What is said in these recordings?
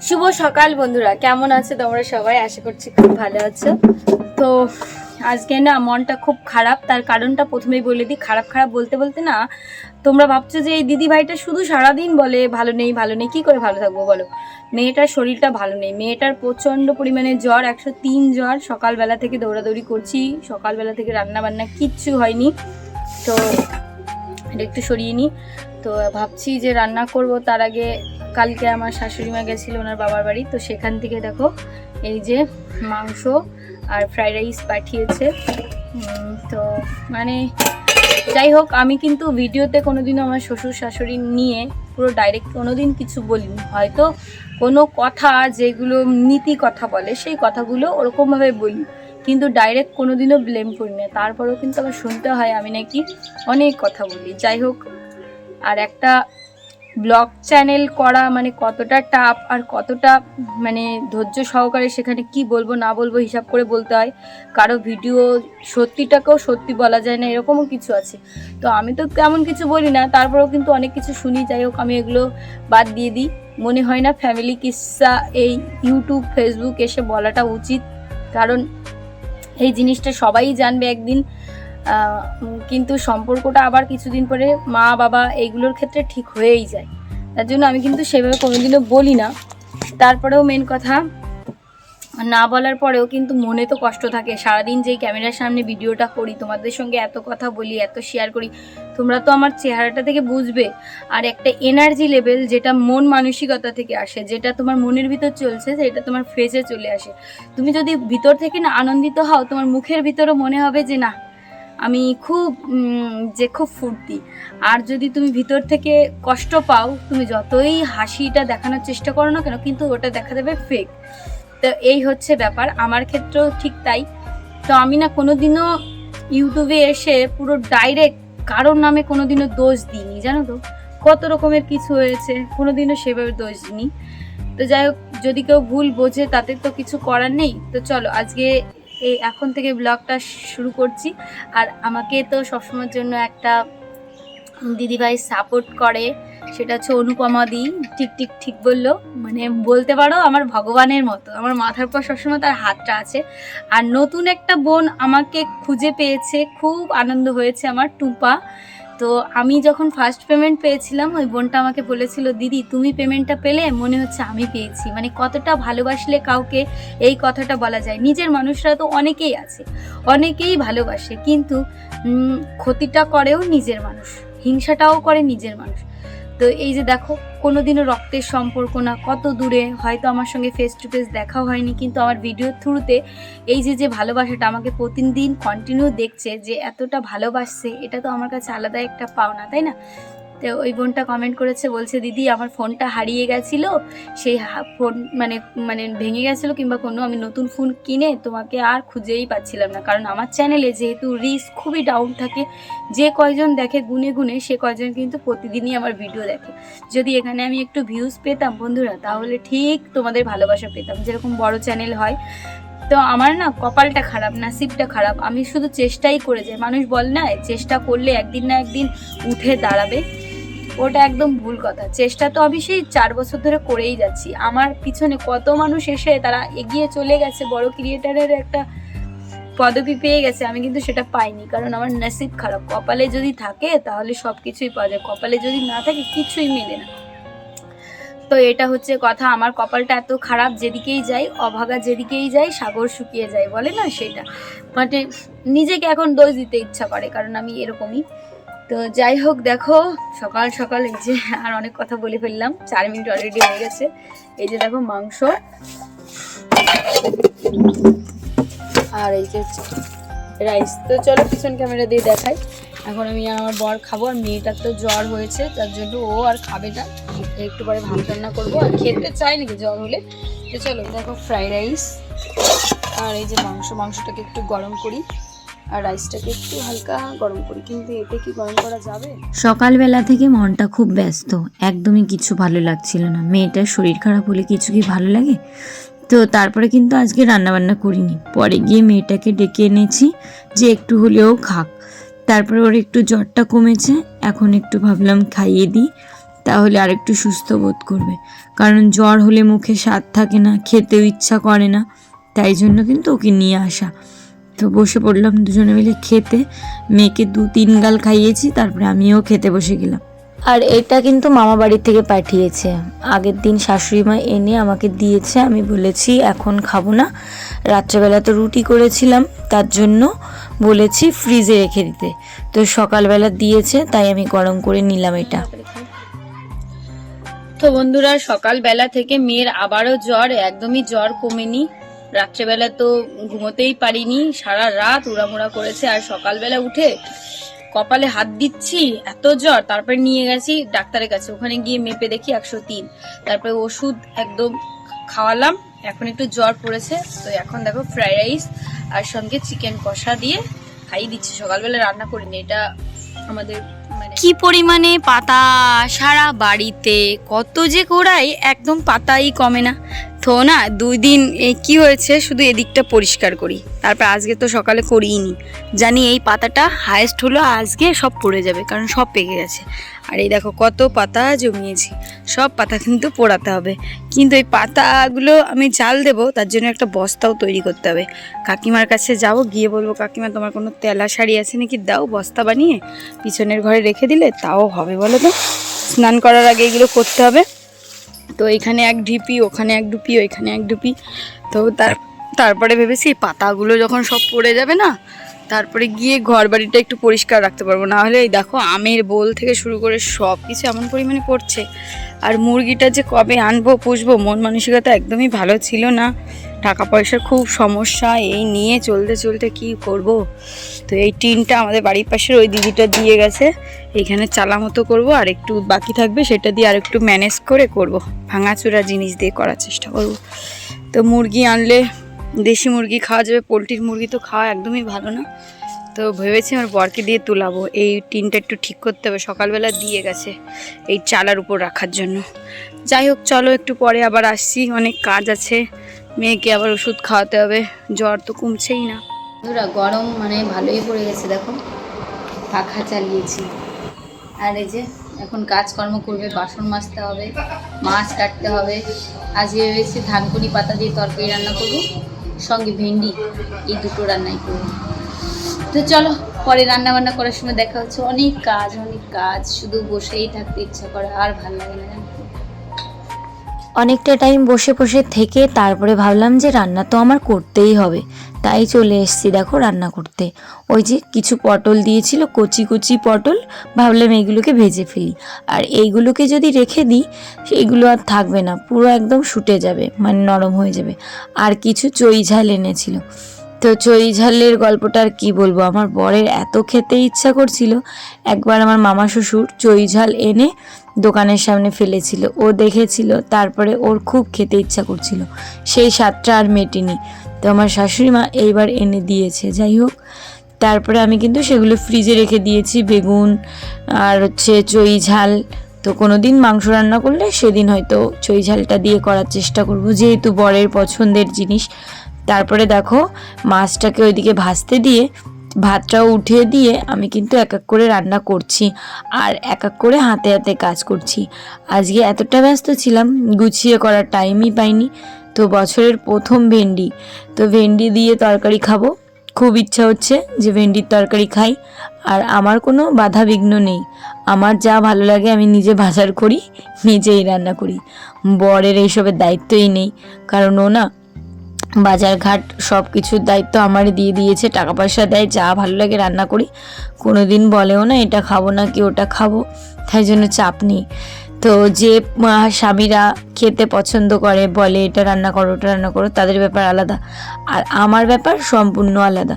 শুভ সকাল বন্ধুরা, কেমন আছো তোমরা সবাই? আশা করছি খুব ভালো আছো। তো আজকে না মনটা খুব খারাপ। তার কারণটা প্রথমেই বলে দিই। খারাপ বলতে বলতে না তোমরা ভাবছো যে এই দিদি ভাইটা শুধু সারাদিন বলে ভালো নেই ভালো নেই, কী করে ভালো থাকবো বলো? মেয়েটার শরীরটা ভালো নেই, মেয়েটার প্রচণ্ড পরিমাণে জ্বর, 103 জ্বর। সকালবেলা থেকে দৌড়াদৌড়ি করছি, সকালবেলা থেকে রান্না বান্না কিচ্ছু হয়নি। তো এটা একটু সরিয়ে নিই। তো ভাবছি যে রান্না করব, তার আগে কালকে আমার শাশুড়ি মা গেছিলো ওনার বাবার বাড়ি, তো সেখান থেকে দেখো এই যে মাংস আর ফ্রাইড রাইস পাঠিয়েছে। তো মানে যাই হোক, আমি কিন্তু ভিডিওতে কোনোদিনও আমার শ্বশুর শাশুড়ি নিয়ে পুরো ডাইরেক্ট কোনোদিন কিছু বলিনি। হয়তো কোনো কথা যেগুলো নীতি কথা বলে সেই কথাগুলো ওরকমভাবে বলি, কিন্তু ডাইরেক্ট কোনোদিনও ব্লেম করি না। তারপরেও কিন্তু আমার শুনতে হয় আমি নাকি অনেক কথা বলি। যাই হোক, আর একটা ব্লগ চ্যানেল করা মানে কতটা টাফ আর কতটা মানে ধৈর্য সহকারে সেখানে কি বলবো না বলবো হিসাব করে বলতে হয়। কারো ভিডিও সত্যিটাকেও সত্যি বলা যায় না, এরকমও কিছু আছে। তো আমি তো তেমন কিছু বলি না, তারপরেও কিন্তু অনেক কিছু শুনি। যাই হোক, আমি এগুলো বাদ দিয়ে দিই। মনে হয় না ফ্যামিলি কিসসা এই ইউটিউব ফেসবুক এসে বলাটা উচিত, কারণ এই জিনিসটা সবাই জানবে একদিন। কিন্তু সম্পর্কটা আবার কিছুদিন পরে মা বাবা এইগুলোর ক্ষেত্রে ঠিক হয়েই যায়। তার জন্য আমি কিন্তু সেভাবে কোনোদিনও বলি না। তারপরেও মেন কথা, না বলার পরেও কিন্তু মনে তো কষ্ট থাকে। সারাদিন যেই ক্যামেরার সামনে ভিডিওটা করি, তোমাদের সঙ্গে এত কথা বলি, এত শেয়ার করি, তোমরা তো আমার চেহারাটা থেকে বুঝবে। আর একটা এনার্জি লেভেল যেটা মন মানসিকতা থেকে আসে, যেটা তোমার মনের ভিতর চলছে সেটা তোমার ফেসে চলে আসে। তুমি যদি ভিতর থেকে না আনন্দিত হও, তোমার মুখের ভিতরও মনে হবে যে না আমি খুব ফুর্তি। আর যদি তুমি ভিতর থেকে কষ্ট পাও, তুমি যতই হাসিটা দেখানোর চেষ্টা করো না কেন, কিন্তু ওটা দেখা দেবে ফেক। তো এই হচ্ছে ব্যাপার, আমার ক্ষেত্রেও ঠিক তাই। তো আমি না কোনোদিনও ইউটিউবে এসে পুরো ডাইরেক্ট কারোর নামে কোনোদিনও দোষ দিইনি, জানো তো। কত রকমের কিছু হয়েছে, কোনোদিনও সেভাবে দোষ দিইনি। তো যাই হোক, যদি কেউ ভুল বোঝে তাতে তো কিছু করার নেই। তো চলো আজকে এখন থেকে ব্লগটা শুরু করছি। আর আমাকে তো সবসময়ের জন্য একটা দিদিভাই সাপোর্ট করে, সেটা হচ্ছে অনুপমা দি। ঠিক বললো, মানে বলতে পারো আমার ভগবানের মতো, আমার মাথার পর সবসময় তার হাতটা আছে। আর নতুন একটা বোন আমাকে খুঁজে পেয়েছে, খুব আনন্দ হয়েছে আমার, টুপা। তো আমি যখন ফার্স্ট পেমেন্ট পেয়েছিলাম, ওই বোনটা আমাকে বলেছিল, দিদি তুমি পেমেন্টটা পেলে মনে হচ্ছে আমি পেয়েছি। মানে কতটা ভালোবাসলে কাউকে এই কথাটা বলা যায়। নিজের মানুষরা তো অনেকেই আছে, অনেকেই ভালোবাসে, কিন্তু ক্ষতিটা করেও নিজের মানুষ, হিংসাটাও করে নিজের মানুষ। তো এই যে দেখো, কোনোদিনও রক্তের সম্পর্ক না, কত দূরে, হয়তো আমার সঙ্গে ফেস টু ফেস দেখাও হয়নি, কিন্তু আমার ভিডিওর থ্রুতে এই যে ভালোবাসাটা আমাকে প্রতিদিন কন্টিনিউ দেখছে, যে এতটা ভালোবাসছে, এটা তো আমার কাছে আলাদা একটা পাওনা, তাই না? তো ওই বোনটা কমেন্ট করেছে, বলছে দিদি আমার ফোনটা হারিয়ে গেছিলো, সেই ফোন মানে মানে ভেঙে গেছিলো কিংবা কোনো, আমি নতুন ফোন কিনে তোমাকে আর খুঁজেই পাচ্ছিলাম না। কারণ আমার চ্যানেলে যেহেতু রিচ খুবই ডাউন থাকে, যে কয়জন দেখে গুনে গুনে সে কয়জন কিন্তু প্রতিদিনই আমার ভিডিও দেখে। যদি এখানে আমি একটু ভিউজ পেতাম বন্ধুরা, তাহলে ঠিক তোমাদের ভালোবাসা পেতাম, যেরকম বড় চ্যানেল হয়। তো আমার না কপালটা খারাপ, নাসিবটা খারাপ। আমি শুধু চেষ্টাই করে যাই। মানুষ বলে না চেষ্টা করলে একদিন না একদিন উঠে দাঁড়াবে, ওটা একদম ভুল কথা। চেষ্টা তো আমি সেই 4 বছর ধরে করেই যাচ্ছি। আমার পিছনে কত মানুষ এসে তারা এগিয়ে চলে গেছে, বড় ক্রিয়েটারের একটা পদবি পেয়ে গেছে, আমি কিন্তু সেটা পাইনি, কারণ আমার নসিব খারাপ। কপালে যদি থাকে তাহলে সব কিছুই পাওয়া যায়, কপালে যদি না থাকে কিছুই মেলে না। তো এটা হচ্ছে কথা, আমার কপালটা এত খারাপ, যেদিকেই যাই অভাগা, যেদিকেই যাই সাগর শুকিয়ে যায়, বলে না সেটা। মানে নিজেকে এখন দোষ দিতে ইচ্ছা করে, কারণ আমি এরকমই। তো যাই হোক, দেখো সকাল সকাল এই যে, আর অনেক কথা বলে ফেললাম, 4 মিনিট অলরেডি হয়ে গেছে। এই যে দেখো মাংস, আর এই যে রাইস। তো চলো পিছন ক্যামেরা দিয়ে দেখাই। এখন আমি আমার বর খাবো, আর মেয়েটার তো জ্বর হয়েছে, তার জন্য ও আর খাবে না, একটু পরে ভাত রান্না করবো। আর খেতে চাই নাকি জ্বর হলে। তো চলো দেখো ফ্রাইড রাইস, আর এই যে মাংসটাকে একটু গরম করি, আর রাইসটাকে একটু হালকা গরম করি। কিন্তু এতে কি গরম করা যাবে? সকালবেলা থেকে মনটা খুব ব্যস্ত, একদমই কিছু ভালো লাগছিল না। মেয়েটার শরীর খারাপ হলে কিছু কি ভালো লাগে? তো তারপরে কিন্তু আজকে রান্নাবান্না করিনি, পরে গিয়ে মেয়েটাকে ডেকে এনেছি যে একটু হলেও খাক। তারপরে ওর একটু জ্বরটা কমেছে, এখন একটু ভাবলাম খাইয়ে দিই। তাহলে আরেকটু সুস্থ বোধ করবে, কারণ জ্বর হলে মুখে স্বাদ থাকে না, খেতেও ইচ্ছা করে না। তাই জন্য কিন্তু ওকে নিয়ে আসা। তো বসে পড়লাম দুজনে মিলে খেতে। মেয়েকে 2-3 গাল খাইয়েছি, তারপরে আমিও খেতে বসে গেলাম। আর এটা কিন্তু মামা বাড়ি থেকে পাঠিয়েছে, আগের দিন শাশুড়ি মা এনে আমাকে দিয়েছে। আমি বলেছি এখন খাবো না, রাত্রেবেলা তো রুটি করেছিলাম, তার জন্য বলেছি ফ্রিজে রেখে দিতে। তো সকালবেলা দিয়েছে, তাই আমি গরম করে নিলাম এটা। তো বন্ধুরা, সকালবেলা থেকে মেয়ের আবারও জ্বর, একদমই জ্বর কমেনি। রাত্রেবেলা তো ঘুমোতেই পারিনি, সারা রাত উড়ামুড়া করেছে। আর সকালবেলা উঠে কপালে হাত দিচ্ছি, এত জ্বর। তারপরে নিয়ে গেছি ডাক্তারের কাছে, ওখানে গিয়ে মেপে দেখি 103। তারপরে ওষুধ একদম খাওয়ালাম, এখন একটু জ্বর পড়েছে। তো এখন দেখো ফ্রাইড রাইস আর সঙ্গে চিকেন কষা দিয়ে খাইয়ে দিচ্ছি। সকালবেলা রান্না করিনি, এটা আমাদের মানে কি পরিমাণে পাতা সারা বাড়িতে, কত যে কোড়াই, একদম পাতাই কমে না। তো না 2 দিন কি হয়েছে, শুধু এদিকটা পরিষ্কার করি, তারপর আজকে তো সকালে করিনি। জানি এই পাতাটা হায়েস্ট হলো, আজকে সব পড়ে যাবে, কারণ সব পেকে গেছে। আর এই দেখো কত পাতা জমিয়েছি, সব পাতা কিন্তু পোড়াতে হবে। কিন্তু এই পাতাগুলো আমি জাল দেবো, তার জন্য একটা বস্তাও তৈরি করতে হবে। কাকিমার কাছে যাবো, গিয়ে বলবো কাকিমা তোমার কোনো তেলা শাড়ি আছে নাকি, দাও বস্তা বানিয়ে পিছনের ঘরে রেখে দিলে তাও হবে, বলো তো। স্নান করার আগে এগুলো করতে হবে। তো এখানে 1 ঢিপি, ওখানে 1 ঢিপি, ওইখানে 1 ঢিপি। তো তারপরে ভেবেছি পাতাগুলো যখন সব পড়ে যাবে না, তারপরে গিয়ে ঘর বাড়িটা একটু পরিষ্কার রাখতে পারবো। না হলে এই দেখো আমের বোল থেকে শুরু করে সব কিছু এমন পরিমাণে পড়ছে। আর মুরগিটা যে কবে আনবো পুষবো, মন মানসিকতা একদমই ভালো ছিল না। টাকা পয়সার খুব সমস্যা, এই নিয়ে চলতে চলতে কি করব। তো এই টিনটা আমাদের বাড়ির পাশের ওই দিদিটা দিয়ে গেছে, এইখানে চালা মতো করবো, আর একটু বাকি থাকবে সেটা দিয়ে আর একটু ম্যানেজ করে করব, ভাঙাচোরা জিনিস দিয়ে করার চেষ্টা করব। তো মুরগি আনলে দেশি মুরগি খাওয়া যাবে, পোলট্রির মুরগি তো খাওয়া একদমই ভালো না। তো ভেবেছি আমার বরকে দিয়ে তুলাবো, এই টিনটা একটু ঠিক করতে হবে, সকালবেলা দিয়ে গেছে এই চালার উপর রাখার জন্য। যাই হোক চলো, একটু পরে আবার আসছি, অনেক কাজ আছে, মেয়েকে আবার ওষুধ খাওয়াতে হবে, জ্বর তো কমছেই না। বন্ধুরা গরম মানে ভালোই পড়ে গেছে, দেখো পাখা চালিয়েছি। আর এই যে এখন কাজকর্ম করবে, বাসন মাজতে হবে, মাছ কাটতে হবে। আজকে ভেবেছি ধানকুনি পাতা দিয়ে তরকারি রান্না করবো, সঙ্গে ভেন্ডি, এই দুটো রান্নাই করবো। তো চলো পরে রান্না বান্না করার সময় দেখা হচ্ছে। অনেক কাজ, শুধু বসেই থাকতে ইচ্ছা করে, আর ভালো লাগে না। অনেকটা টাইম বসে বসে থেকে তারপরে ভাবলাম যে রান্না তো আমার করতেই হবে, তাই চলে এসেছি দেখো রান্না করতে। ওই যে কিছু পটল দিয়েছিল, কচি কচি পটল, ভাবলাম এইগুলোকে ভেজে ফেলি। আর এইগুলোকে যদি রেখে দিই এইগুলো আর থাকবে না, পুরো একদম শুটে যাবে, মানে নরম হয়ে যাবে। আর কিছু চই ঝাল এনেছিল, তো চই ঝালের গল্পটা আর কী বলবো, আমার বরের এত খেতে ইচ্ছা করছিল। একবার আমার মামা শ্বশুর চই ঝাল এনে দোকানের সামনে ফেলেছিল, ও দেখেছিল, তারপরে ওর খুব খেতে ইচ্ছা করছিল, সেই স্বাদটা আর মেটেনি। তো আমার শাশুড়ি মা এইবার এনে দিয়েছে। যাই হোক, তারপরে আমি কিন্তু সেগুলো ফ্রিজে রেখে দিয়েছি, বেগুন আর হচ্ছে চই ঝাল। তো কোনো দিন মাংস রান্না করলে সেদিন হয়তো চই ঝালটা দিয়ে করার চেষ্টা করব, যেহেতু বরের পছন্দের জিনিস। তারপরে দেখো মাছটাকে ওইদিকে ভাজতে দিয়ে ভাতটাও উঠিয়ে দিয়ে আমি কিন্তু এক এক করে রান্না করছি, আর এক এক করে হাতে হাতে কাজ করছি। আজকে এতটা ব্যস্ত ছিলাম, গুছিয়ে করার টাইমই পাইনি। তো বছরের প্রথম ভেন্ডি, তো ভেন্ডি দিয়ে তরকারি খাবো, খুব ইচ্ছা হচ্ছে যে ভেন্ডির তরকারি খাই। আর আমার কোনো বাধা বিঘ্ন নেই, আমার যা ভালো লাগে আমি নিজে বাজার করি, নিজেই রান্না করি। বরের এইসবের দায়িত্বই নেই, কারণ ও না বাজার ঘাট সব কিছুর দায়িত্ব আমারই দিয়ে দিয়েছে, টাকা পয়সা দেয়, যা ভালো লাগে রান্না করি, কোনো দিন বলেও না এটা খাবো না কি ওটা খাবো, তাই জন্য চাপ নেই। তো যে স্বামীরা খেতে পছন্দ করে, বলে এটা রান্না করো ওটা রান্না করো, তাদের ব্যাপার আলাদা, আর আমার ব্যাপার সম্পূর্ণ আলাদা।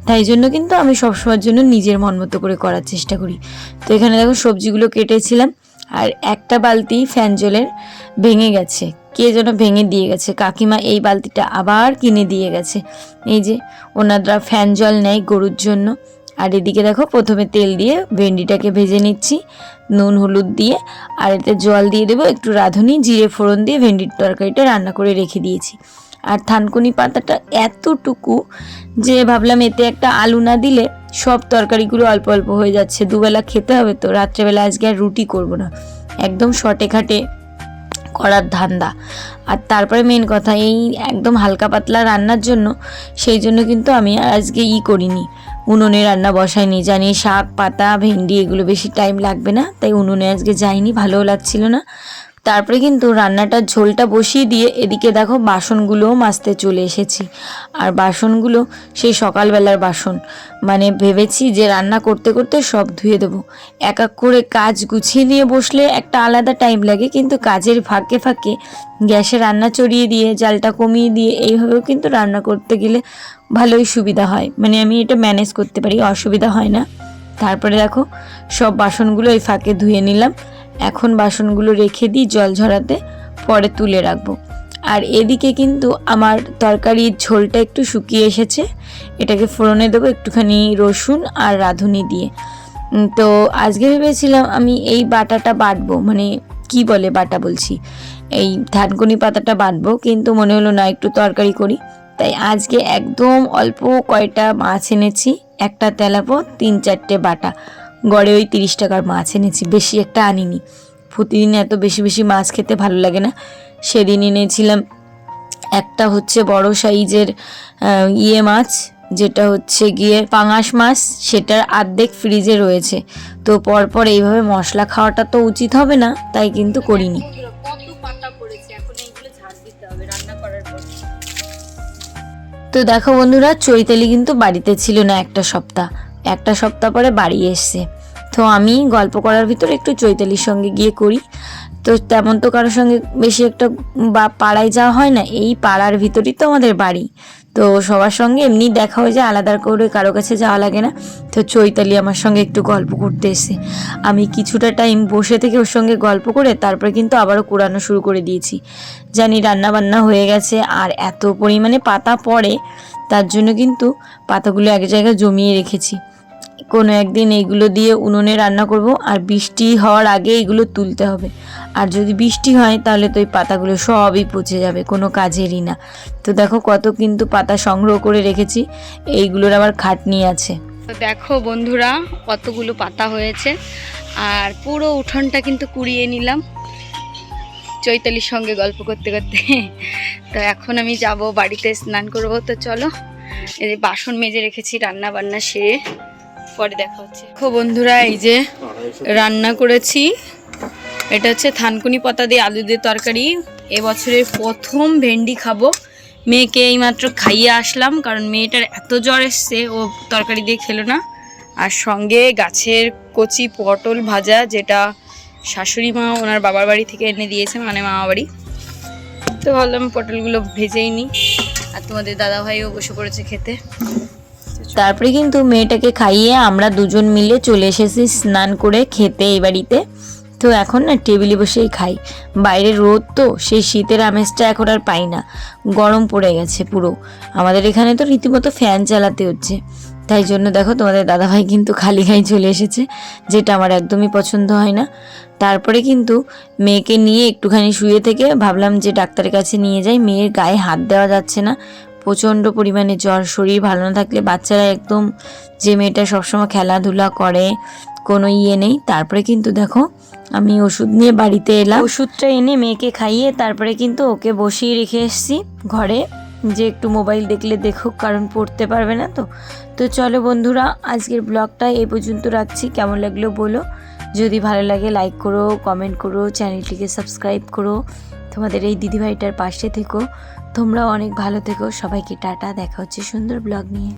তাই জন্য কিন্তু আমি সবসময়ের জন্য নিজের মন মতো করে করার চেষ্টা করি। তো এখানে দেখো সবজিগুলো কেটেছিলাম, আর একটা বালতি ফ্যান জলের ভেঙে গেছে, কে যেন ভেঙে দিয়ে গেছে, কাকিমা এই বালতিটা আবার কিনে দিয়ে গেছে। এই যে ওনারা ফ্যান জল নেয় গরুর জন্য। আর এদিকে দেখো প্রথমে তেল দিয়ে ভেন্ডিটাকে ভেজে নিচ্ছি, নুন হলুদ দিয়ে, আর এতে জল দিয়ে দেবো, একটু রাঁধুনি জিরে ফোড়ন দিয়ে ভেন্ডির তরকারিটা রান্না করে রেখে দিয়েছি। আর থানকুনি পাতাটা এতটুকু যে ভাবলাম এতে একটা আলু না দিলে সব তরকারিগুলো অল্প অল্প হয়ে যাচ্ছে, দুবেলা খেতে হবে তো, রাত্রেবেলা আজকে আর রুটি করব না, একদম শর্টে খাটে করার ধান্দা। আর তারপরে মেন কথা, এই একদম হালকা পাতলা রান্নার জন্য সেই জন্য কিন্তু আমি আর আজকে করিনি, উনুনে রান্না বসাইনি। জানি শাক পাতা ভেন্ডি এগুলো বেশি টাইম লাগবে না, তাই উনুনে আজকে যাইনি, ভালোও লাগছিল না। তারপরে কিন্তু রান্নাটার ঝোলটা বসিয়ে দিয়ে এদিকে দেখো বাসনগুলোও মাজতে চলে এসেছি। আর বাসনগুলো সেই সকালবেলার বাসন, মানে ভেবেছি যে রান্না করতে করতে সব ধুয়ে দেবো। এক এক করে কাজ গুছিয়ে নিয়ে বসলে একটা আলাদা টাইম লাগে, কিন্তু কাজের ফাঁকে ফাঁকে গ্যাসে রান্না চড়িয়ে দিয়ে জালটা কমিয়ে দিয়ে এইভাবেও কিন্তু রান্না করতে গেলে ভালোই সুবিধা হয়, মানে আমি এটা ম্যানেজ করতে পারি, অসুবিধা হয় না। তারপরে দেখো সব বাসনগুলো এই ফাঁকে ধুয়ে নিলাম। এখন বাসনগুলো রেখে দিই জল ঝরাতে, পরে তুলে রাখবো। আর এদিকে কিন্তু আমার তরকারির ঝোলটা একটু শুকিয়ে এসেছে, এটাকে ফোড়নে দেবো একটুখানি রসুন আর রাঁধুনি দিয়ে। তো আজকে ভেবেছিলাম আমি এই বাটাটা বাটবো, মানে কি বলে বাটা বলছি, এই থানকুনি পাতাটা বাটবো, কিন্তু মনে হলো না একটু তরকারি করি, তাই আজকে একদম অল্প কয়টা মাছ এনেছি, একটা তেলাপোনা 3-4টে বাটা, গড়ে ওই 30 টাকার মাছ এনেছি, বেশি একটা আনিনি। প্রতিদিন এত বেশি বেশি মাছ খেতে ভালো লাগে না। সেদিন এনেছিলাম একটা হচ্ছে বড় সাইজের মাছ, যেটা হচ্ছে গিয়ে পাঙাশ মাছ, সেটার অর্ধেক ফ্রিজে রয়েছে। তো পরপর এইভাবে মশলা খাওয়াটা তো উচিত হবে না, তাই কিন্তু করিনি। কত পাতা পড়েছে, এখন এইগুলো ঝাড় দিতে হবে রান্না করার পর। তো দেখো বন্ধুরা, চৈতালি কিন্তু বাড়িতে ছিল না একটা সপ্তাহ পরে বাড়ি এসছে। তো আমি গল্প করার ভিতরে একটু চৈতালির সঙ্গে গিয়ে করি, তো তেমন তো কারোর সঙ্গে বেশি একটা বা পাড়ায় যাওয়া হয় না, এই পাড়ার ভিতরই তো আমাদের বাড়ি, তো সবার সঙ্গে এমনি দেখা হয়ে যায়, আলাদা করে কারো কাছে যাওয়া লাগে না। তো চৈতালি আমার সঙ্গে একটু গল্প করতে এসে আমি কিছুটা টাইম বসে থেকে ওর সঙ্গে গল্প করে তারপরে কিন্তু আবারও কুড়ানো শুরু করে দিয়েছি। জানি রান্না বান্না হয়ে গেছে, আর এত পরিমাণে পাতা পড়ে তার জন্য কিন্তু পাতাগুলো এক জায়গায় জমিয়ে রেখেছি। কোনো একদিন এইগুলো দিয়ে উনুনে রান্না করব, আর বৃষ্টি হওয়ার আগে এগুলো তুলতে হবে, আর যদি বৃষ্টি হয় তাহলে তো এই পাতাগুলো সবই পচে যাবে, কোনো কাজেরই না। তো দেখো কত কিন্তু পাতা সংগ্রহ করে রেখেছি, এইগুলোর আবার খাটনি আছে। তো দেখো বন্ধুরা কতগুলো পাতা হয়েছে, আর পুরো উঠোনটা কিন্তু কুড়িয়ে নিলাম চৈতালির সঙ্গে গল্প করতে করতে। তো এখন আমি যাব বাড়িতে স্নান করব, তো চলো। এই যে বাসন মেজে রেখেছি রান্না বান্না সেরে, পরে দেখা হচ্ছে। দেখো বন্ধুরা, এই যে রান্না করেছি, এটা হচ্ছে থানকুনি পাতা দিয়ে আলু দিয়ে তরকারি। এবছরের প্রথম ভেন্ডি খাবো, মেয়েকে এইমাত্র খাইয়ে আসলাম, কারণ মেয়েটার এত জ্বর এসছে ও তরকারি দিয়ে খেলো না। আর সঙ্গে গাছের কচি পটল ভাজা, যেটা শাশুড়ি মা ওনার বাবার বাড়ি থেকে এনে দিয়েছে, মানে মামা বাড়ি। তো ভাবলাম পটলগুলো ভেজেই নিই, আর তোমাদের দাদাভাইও বসে পড়েছে খেতে। তারপরে কিন্তু মেয়েটাকে খাইয়ে আমরা দুজন মিলে চলে এসেছি স্নান করে খেতে এই বাড়িতে। তো এখন না টেবিলে বসেই খাই, বাইরে রোদ, তো সেই শীতের আমেজটা এখন আর পাই না, গরম পড়ে গেছে পুরো। আমাদের এখানে তো রীতিমতো ফ্যান চালাতে হচ্ছে, তাই জন্য দেখো তোমাদের দাদাভাই কিন্তু খালি গায়ে চলে এসেছে, যেটা আমার একদমই পছন্দ হয় না। তারপরে কিন্তু মেয়েকে নিয়ে একটুখানি শুয়ে থেকে ভাবলাম যে ডাক্তারের কাছে নিয়ে যাই, মেয়ের গায়ে হাত দেওয়া যাচ্ছে না, প্রচণ্ড পরিমাণে জ্বর, শরীর ভালো না থাকলে বাচ্চারা একদম, যে মেয়েটা সবসময় খেলাধুলা করে কোনো নেই। তারপরে কিন্তু দেখো আমি ওষুধ নিয়ে বাড়িতে এলাম, ওষুধটা এনে মেয়েকে খাইয়ে তারপরে কিন্তু ওকে বসিয়ে রেখে এসেছি ঘরে, যে একটু মোবাইল দেখলে দেখুক, কারণ পড়তে পারবে না। তো চলো বন্ধুরা, আজকের ব্লগটা এই পর্যন্ত রাখছি, কেমন লাগলো বলো, যদি ভালো লাগে লাইক করো, কমেন্ট করো, চ্যানেলটিকে সাবস্ক্রাইব করো, তোমাদের এই দিদিভাইটার পাশে থেকো, তোমরাও অনেক ভালো থেকো। সবাইকে টাটা, দেখা হচ্ছে সুন্দর ব্লগ নিয়ে।